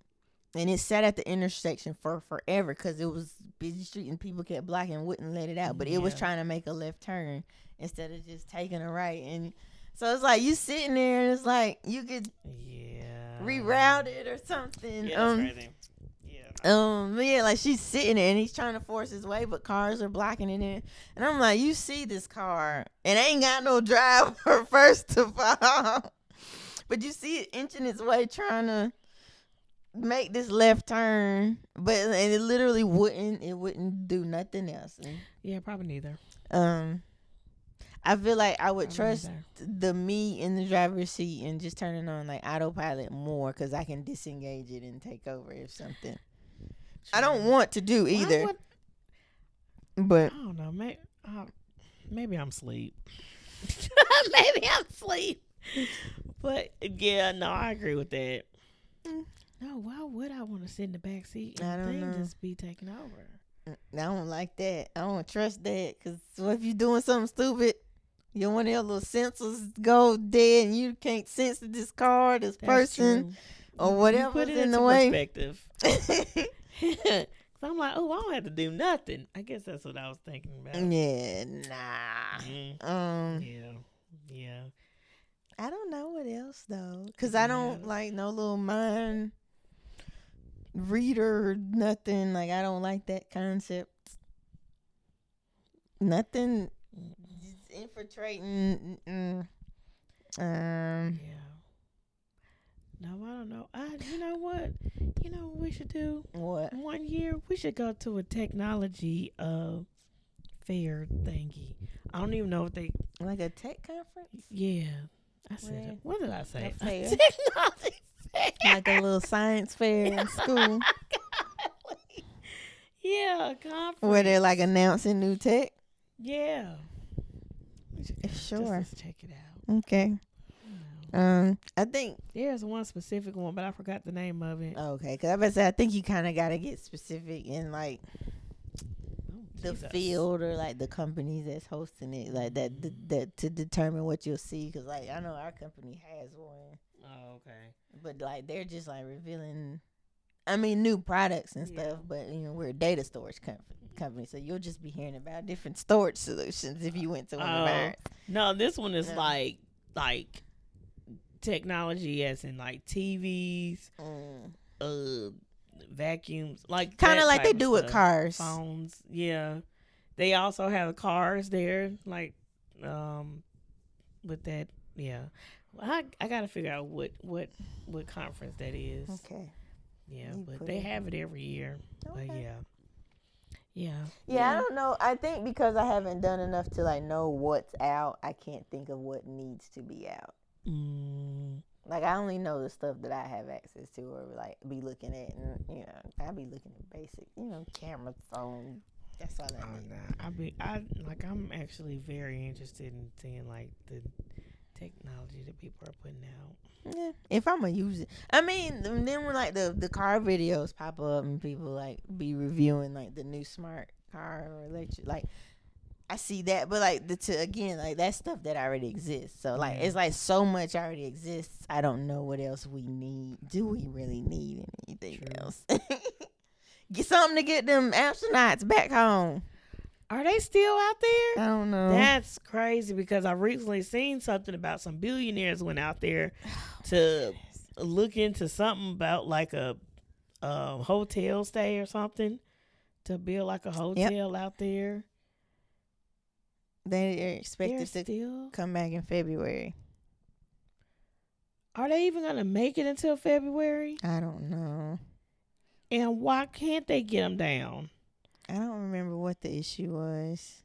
and it sat at the intersection for forever because it was busy street and people kept blocking and wouldn't let it out. But it was trying to make a left turn instead of just taking a right. And so it's like you sitting there and it's like you could reroute it or something. Yeah, that's crazy. Yeah. Like she's sitting there and he's trying to force his way, but cars are blocking it in. And I'm like, you see this car and ain't got no driver first of all, but you see it inching its way trying to make this left turn, but and it literally wouldn't do nothing else. Yeah, probably neither. I feel like I would trust the me in the driver's seat and just turning on like autopilot more because I can disengage it and take over if something. I don't want to do either. But I don't know. Maybe I'm asleep. But yeah, no, I agree with that. No, why would I want to sit in the back seat and the thing just be taken over? I don't like that. I don't trust that because what if you're doing something stupid? You want your little sensors go dead and you can't sense this car, this person, or whatever's in the way. Perspective. So I'm like, oh, I don't have to do nothing. I guess that's what I was thinking about. Yeah, nah. Yeah. I don't know what else though, because I don't like no little mind reader or nothing. Like I don't like that concept. Nothing just infiltrating. Yeah. No, I don't know. You know what? You know what we should do? What? 1 year we should go to a technology fair thingy. I don't even know if they like a tech conference. Yeah. I said it. What did I say? A fair. Technology Like a little science fair in school. Yeah, a conference. Where they're like announcing new tech. Yeah. Sure. Just check it out. Okay. I think there's one specific one, but I forgot the name of it. Okay, because I was say I think you kind of got to get specific in like the field or like the companies that's hosting it, like that to determine what you'll see. Because like I know our company has one. Oh, okay. But like they're just like revealing, I mean, new products and stuff. But you know, we're a data storage company, so you'll just be hearing about different storage solutions if you went to one of ours. No, this one is like technology, as in like TVs, vacuums, like kind of like they do with cars, phones. Yeah, they also have cars there, like with that. Yeah, I gotta figure out what conference that is. Okay. Yeah, but they have it every year. Okay. But yeah. I don't know. I think because I haven't done enough to like know what's out, I can't think of what needs to be out. Like I only know the stuff that I have access to, or like be looking at, and you know, I be looking at basic, you know, camera, phone. That's all I need. I'm actually very interested in seeing like the technology that people are putting out. Yeah, if I'm gonna use it, I mean, then when like the car videos pop up and people like be reviewing like the new smart car or electric, like. I see that, but like again, like that's stuff that already exists. So like it's like so much already exists. I don't know what else we need. Do we really need anything else? Get something to get them astronauts back home. Are they still out there? I don't know. That's crazy because I recently seen something about some billionaires went out there to look into something about like a hotel stay or something, to build like a hotel out there. They're expected to come back in February. Are they even going to make it until February? I don't know. And why can't they get them down? I don't remember what the issue was.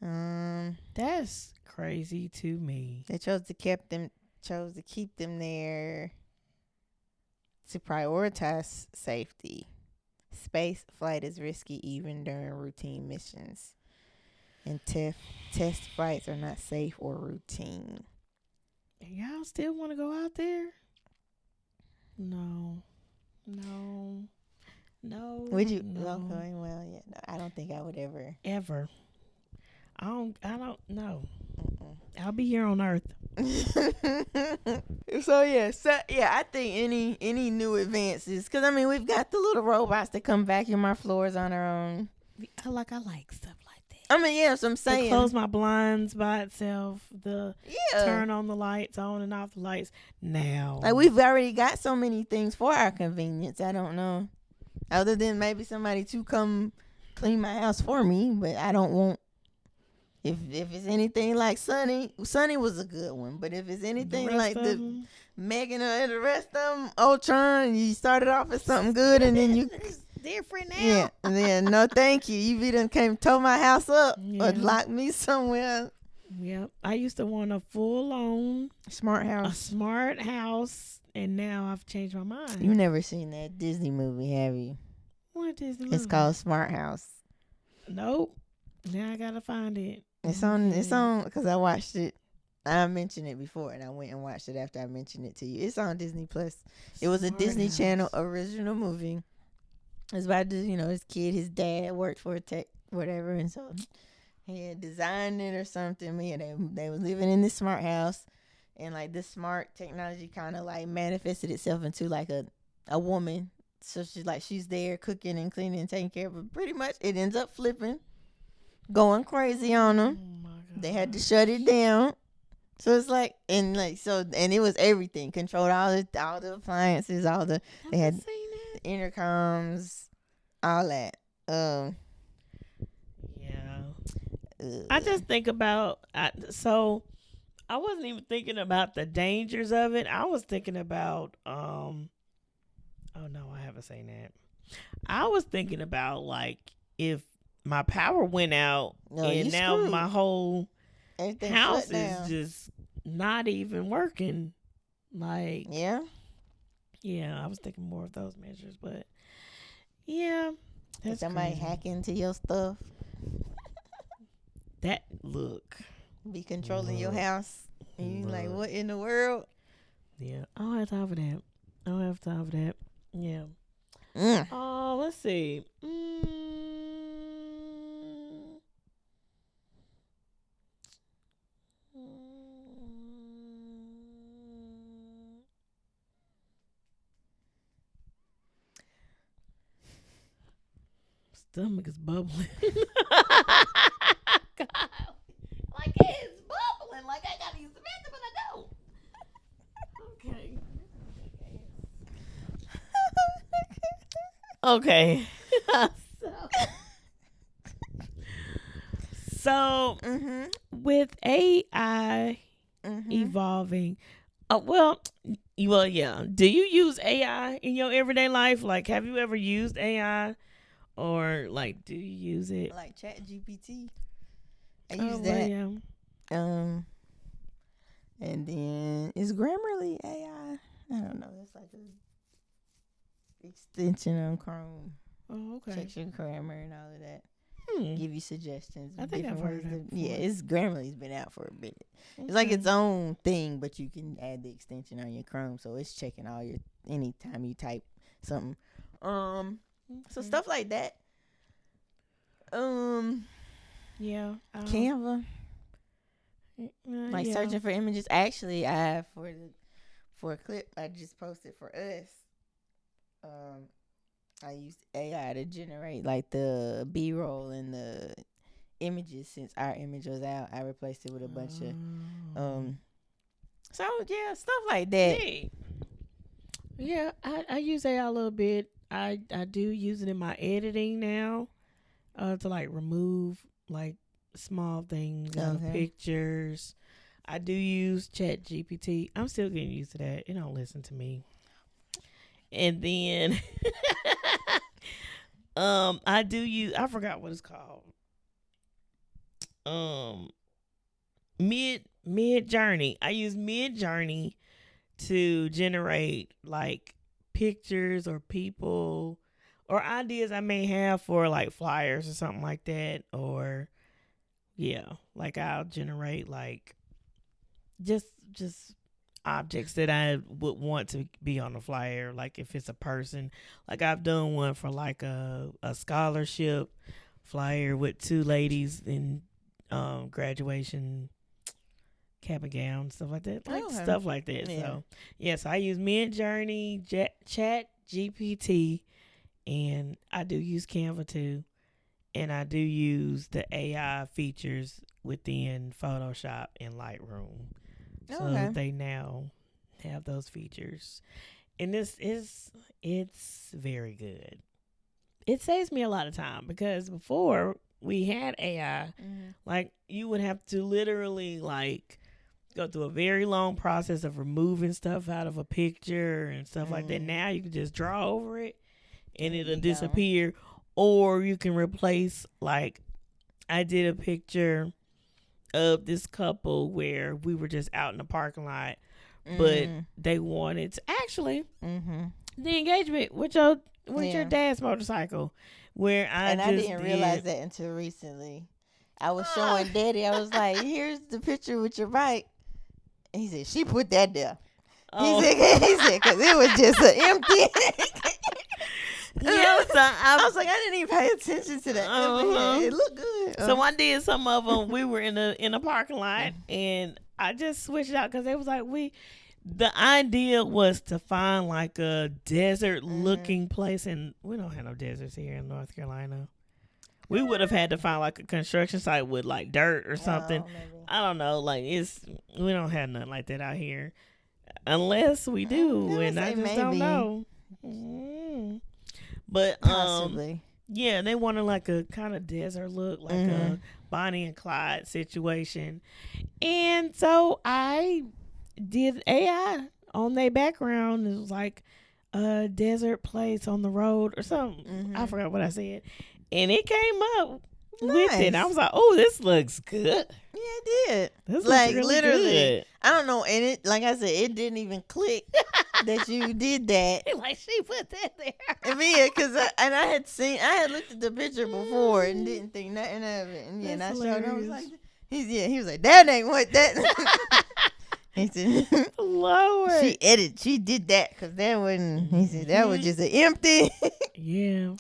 That's crazy to me. They chose to keep them there to prioritize safety. Space flight is risky even during routine missions. And test flights are not safe or routine. Y'all still want to go out there? No. Would you? No. Okay, well, yeah. No, I don't think I would ever. Ever. I don't know. I'll be here on Earth. I think any new advances, because I mean we've got the little robots that come vacuum our floors on their own. I like stuff like that. I mean, yeah, so I'm saying. To close my blinds by itself. Turn on the lights, on and off the lights. Now. Like, we've already got so many things for our convenience. I don't know. Other than maybe somebody to come clean my house for me. But I don't want. If it's anything like Sunny was a good one. But if it's anything like the Megan and the rest of them, Ultron, you started off with something good and then you. Different now. Yeah, and then no thank you. You done came tore my house up or locked me somewhere. Yep. I used to want a full-on smart house, and now I've changed my mind. You never seen that Disney movie, have you? What Disney movie? It's called Smart House. Nope. Now I gotta find it. It's on because I watched it. I mentioned it before, and I went and watched it after I mentioned it to you. It's on Disney Plus. It was a Disney Channel original movie. It's about this kid, his dad worked for a tech, whatever, and so he had designed it or something. But yeah, they was living in this smart house, and like this smart technology kind of like manifested itself into like a woman. So she's there cooking and cleaning and taking care of it. Pretty much, it ends up flipping, going crazy on them. Oh my God. They had to shut it down. So it's like and it was everything. Controlled all the appliances, they had intercoms, all that. I just think about so I wasn't even thinking about the dangers of it. I was thinking about oh no, I haven't seen that. I was thinking about like if my power went out and now screwed. My whole house is just not even working. Like Yeah, I was thinking more of those measures, but yeah, Did that's somebody crazy. hack into your stuff, That look. be controlling your Look. house, and you like, Look. what in the world? Yeah, I don't have time for that. I don't have time for that. Yeah. Mm. Oh, let's see. Stomach is bubbling. God. Like it's bubbling. Like I gotta use the bathroom, but I don't. Okay. Okay. So Mm-hmm. with AI Mm-hmm. evolving, yeah. Do you use AI in your everyday life? Like, have you ever used AI, or like, do you use it? Like Chat GPT. I Oh, use well, that. yeah. And then is Grammarly AI? I don't know. It's like a extension on Chrome. Oh, okay. Check your grammar and all of that. Hmm. Give you suggestions. I think I've heard that before. Yeah, it's Grammarly's been out for a bit. It's like its own thing, but you can add the extension on your Chrome, so it's checking all your anytime you type something. So stuff like that. Yeah. Canva, like yeah. searching for images. Actually, I for a clip I just posted for us. I used AI to generate like the B-roll and the images. Since our image was out, I replaced it with a bunch of so yeah, stuff like that. Hey. Yeah, I use AI a little bit. I do use it in my editing now, to like remove like small things out of Okay. pictures. I do use Chat GPT. I'm still getting used to that. It don't listen to me. And then I do use, I forgot what it's called. Mid Journey. I use Mid Journey to generate like pictures or people or ideas I may have for like flyers or something like that. Or yeah, like I'll generate like just objects that I would want to be on the flyer. Like if it's a person, like I've done one for like a scholarship flyer with two ladies in graduation cap and gown, stuff like that. Like stuff like that. Yeah. So yes, I use Mid Journey, Chat GPT, and I do use Canva too. And I do use the AI features within Photoshop and Lightroom. So they now have those features. And it's very good. It saves me a lot of time because before we had AI, like you would have to literally like go through a very long process of removing stuff out of a picture and stuff like that. Now you can just draw over it and it'll disappear. Or you can replace, like I did a picture of this couple where we were just out in the parking lot, but they wanted to actually the engagement with your dad's motorcycle, where I didn't realize that until recently. I was showing Daddy. I was like, "Here's the picture with your bike." And he said, "She put that there." Oh. He said, "Cause it was just an empty." Yeah, so I was like, I didn't even pay attention to that. It looked good. So I did some of them. We were in a parking lot, and I just switched out because they was like the idea was to find like a desert looking place, and we don't have no deserts here in North Carolina. We would have had to find like a construction site with like dirt or something. I don't know. Like we don't have nothing like that out here, unless we do, and I just don't know. But possibly. Yeah, they wanted like a kind of desert look, like a Bonnie and Clyde situation. And so I did AI on their background. It was like a desert place on the road or something. I forgot what I said. And it came up with it. I was like, oh, this looks good. Yeah, it did. This like looks really literally good. I don't know, and it, like I said, it didn't even click that you did that. Like she put that there. And yeah, because I had looked at the picture before and didn't think nothing of it. And yeah, and I That's showed him. I was hilarious. like, he was like, that ain't what that. He said, Lord. she did that because that wasn't. He said that was just an empty. Yeah.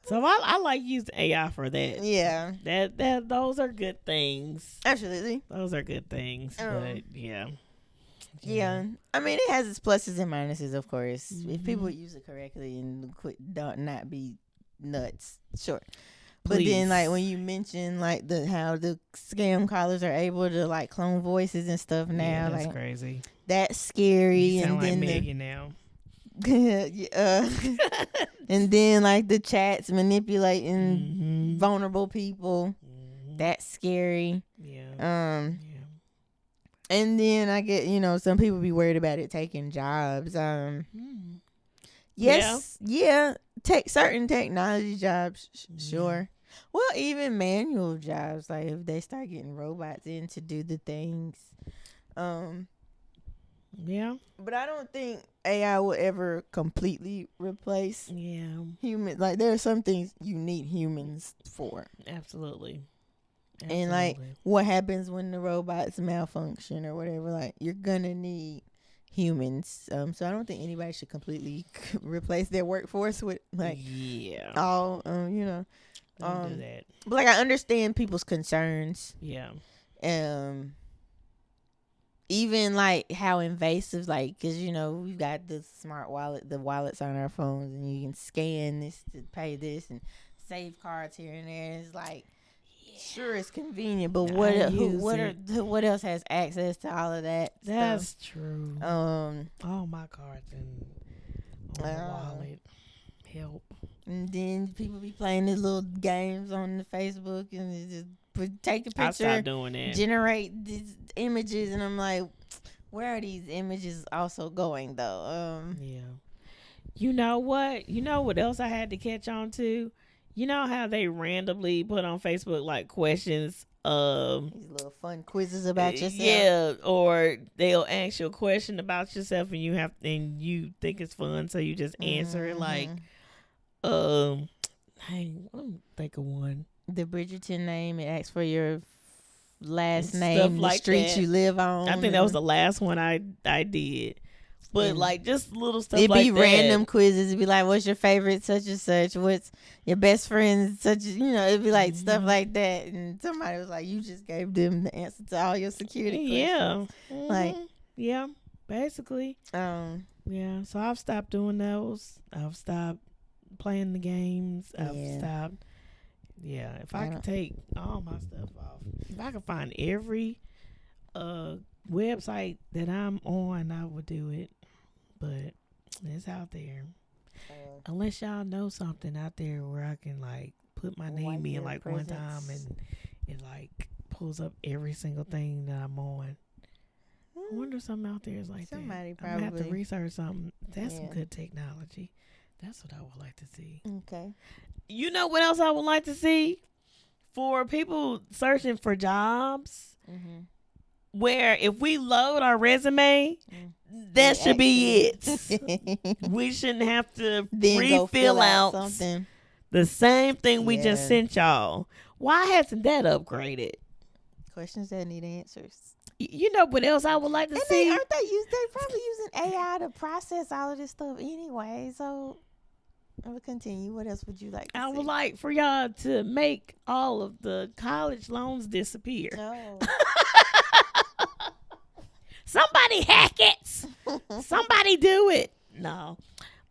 So I like using AI for that. Yeah, That those are good things. absolutely. Those are good things. But yeah. Yeah, I mean it has its pluses and minuses, of course. If people use it correctly and don't not be nuts, sure. But then, like when you mention like how the scam callers are able to like clone voices and stuff now, Yeah, that's like crazy. that's scary. You sound and like then Megan now. and then like the chats manipulating vulnerable people. That's scary. Yeah. And then I get some people be worried about it taking jobs. Yes, yeah. Take certain technology jobs, sure. Well, even manual jobs, like if they start getting robots in to do the things. Yeah. But I don't think AI will ever completely replace human. Like there are some things you need humans for. Absolutely. And like what happens when the robots malfunction or whatever, like you're gonna need humans. So I don't think anybody should completely replace their workforce with like all don't do that. But like I understand people's concerns. Yeah. Even like how invasive, like because we've got the the wallets on our phones, and you can scan this to pay this and save cards here and there. And it's like sure it's convenient, but what else has access to all of that? That's stuff? true. All my cards and on the wallet help. And then people be playing these little games on the Facebook and it just take a picture. I stopped doing that. Generate these images, and I'm like, where are these images also going though? Yeah. You know what? You know what else I had to catch on to? You know how they randomly put on Facebook like questions these little fun quizzes about yourself. Yeah, or they'll ask you a question about yourself and you think it's fun, so you just answer it like let me think of one. The Bridgerton name, it asks for your last Stuff name, the like street that. you live on. I think that was the last one I did. But like just little stuff it'd like be that. random quizzes. It'd be like, what's your favorite such and such? What's your best friend such as, it'd be like stuff like that. And somebody was like, you just gave them the answer to all your security questions. Like, yeah, basically. Yeah, so I've stopped doing those. I've stopped playing the games. I've stopped. Yeah, if I could take all my stuff off, if I could find every website that I'm on, I would do it. But it's out there. Unless y'all know something out there where I can like put my name in like one time and it like pulls up every single thing that I'm on. I wonder if something out there is like somebody that. probably I'm gonna have to research something. That's some good technology. That's what I would like to see. Okay. You know what else I would like to see? For people searching for jobs, where if we load our resume, that should be it. We shouldn't have to refill out something. The same thing we just sent y'all. Why hasn't that upgraded? Questions that need answers. You know what else I would like to see? They probably using AI to process all of this stuff anyway. So I will continue. What else would you like to see? I would like for y'all to make all of the college loans disappear. No. Somebody hack it. Somebody do it. No.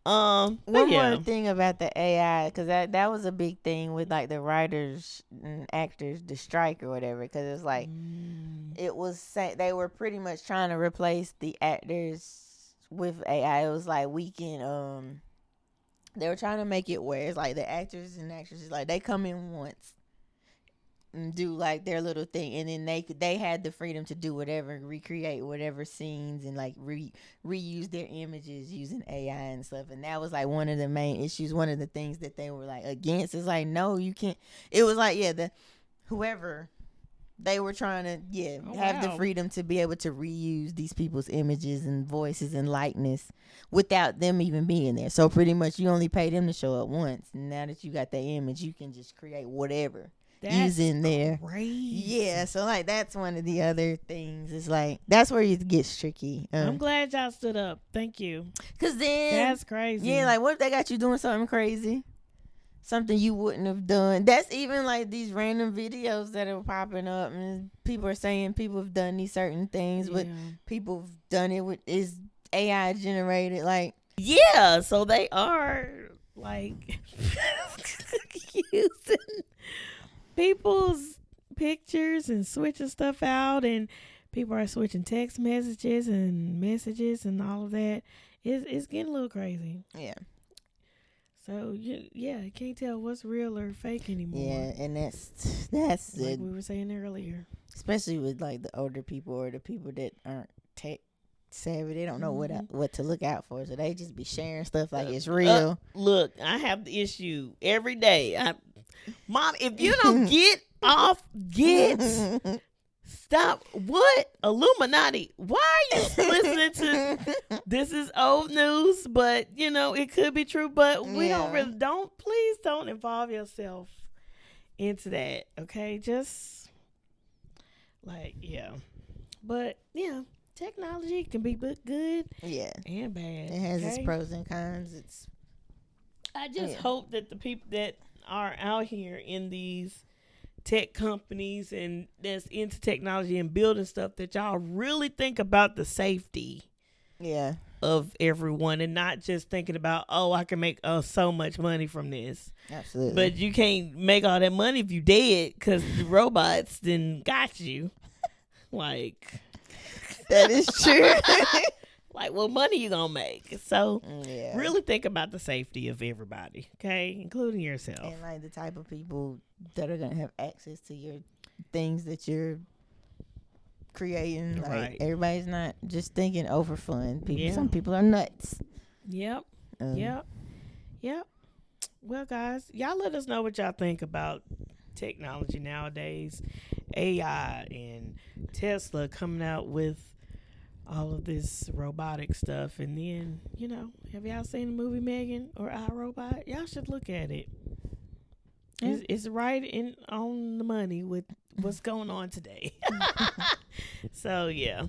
One more thing about the AI, because that was a big thing with like the writers and actors, the strike or whatever. Because it's like it was they were pretty much trying to replace the actors with AI. It was like we can they were trying to make it where it's like the actors and actresses like they come in once and do like their little thing, and then they had the freedom to do whatever, recreate whatever scenes and like reuse their images using AI and stuff. And that was like one of the main issues, one of the things that they were like against. Is like, no, you can't. It was like, the whoever They were trying to, have the freedom to be able to reuse these people's images and voices and likeness without them even being there. So pretty much you only pay them to show up once. Now that you got their image, you can just create whatever using there. Crazy. Yeah, so like that's one of the other things. It's like that's where it gets tricky. I'm glad y'all stood up. Thank you. Cause then that's crazy. Yeah, like what if they got you doing something crazy? Something you wouldn't have done. That's even like these random videos that are popping up, and people are saying people have done these certain things, but people have done it with is AI generated. Like, yeah, so they are like using people's pictures and switching stuff out, and people are switching text messages and all of that. It's getting a little crazy. Yeah. So you can't tell what's real or fake anymore. Yeah, and that's like we were saying earlier. Especially with like the older people or the people that aren't tech savvy, they don't know what to look out for, so they just be sharing stuff like it's real. Look, I have the issue every day. Mom, if you don't get off, stop. What? Illuminati. Why are you listening to this? Is old news, but it could be true, but we please don't involve yourself into that. Okay. Just like, but technology can be good and bad. It has its pros and cons. I just hope that the people that are out here in these tech companies and that's into technology and building stuff, that y'all really think about the safety of everyone, and not just thinking about, I can make so much money from this. Absolutely. But you can't make all that money if you dead, because the robots then got you. Like, that is true. Like, what money you gonna make? So really think about the safety of everybody, okay, including yourself, and like the type of people that are gonna have access to your things that you're creating. Like, everybody's not just thinking over fun. Some people are nuts. Yep. Well, guys, y'all let us know what y'all think about technology nowadays, AI and Tesla coming out with all of this robotic stuff. And then, have y'all seen the movie Megan or iRobot? Y'all should look at it. It's right on the money with what's going on today. So, yeah.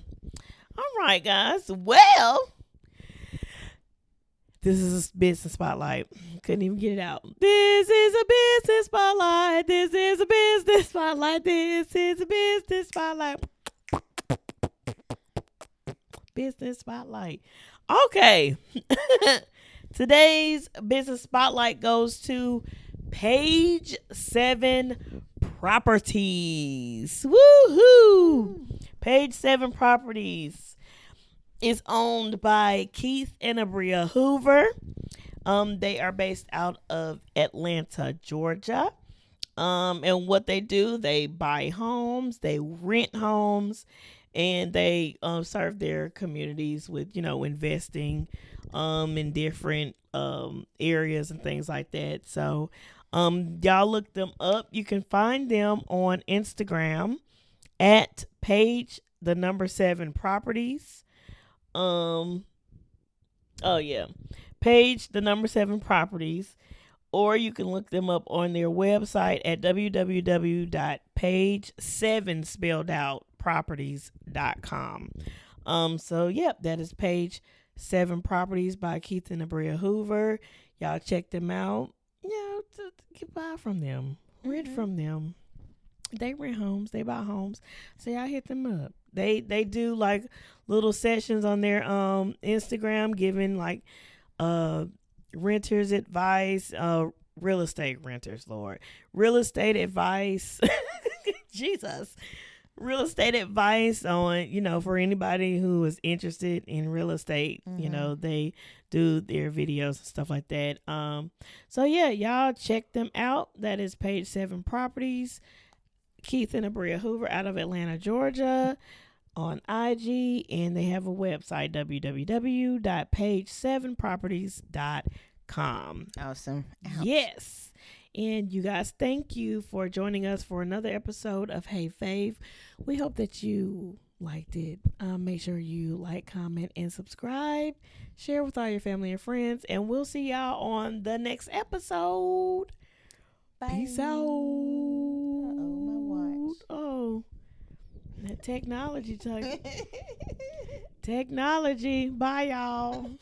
All right, guys. Well, this is a business spotlight. Couldn't even get it out. This is a business spotlight. This is a business spotlight. This is a business spotlight. Business spotlight. Okay. Today's business spotlight goes to Page 7 Properties. Woohoo! Page 7 Properties is owned by Keith and Abbria Hoover. They are based out of Atlanta, Georgia. And what they do, they buy homes, they rent homes, and they serve their communities with, investing in different areas and things like that. So y'all look them up. You can find them on Instagram at Page 7 Properties. Page 7 Properties. Or you can look them up on their website at www.page7 spelled out properties.com. That is Page 7 Properties by Keith and Abbria Hoover. Y'all check them out. To buy from them, rent from them. They rent homes, they buy homes. So y'all hit them up. They do like little sessions on their Instagram, giving like renters advice, real estate renters, Lord, real estate advice. Jesus. Real estate advice on, for anybody who is interested in real estate. They do their videos and stuff like that. Y'all check them out. That is Page 7 Properties. Keith and Abbria Hoover out of Atlanta, Georgia, on IG, and they have a website, www.page7properties.com. Awesome. Ouch. Yes. And you guys, thank you for joining us for another episode of Hey Fave. We hope that you liked it. Make sure you like, comment, and subscribe. Share with all your family and friends. And we'll see y'all on the next episode. Bye. Peace out. Uh-oh, my watch. Oh, that technology. Technology. Bye, y'all.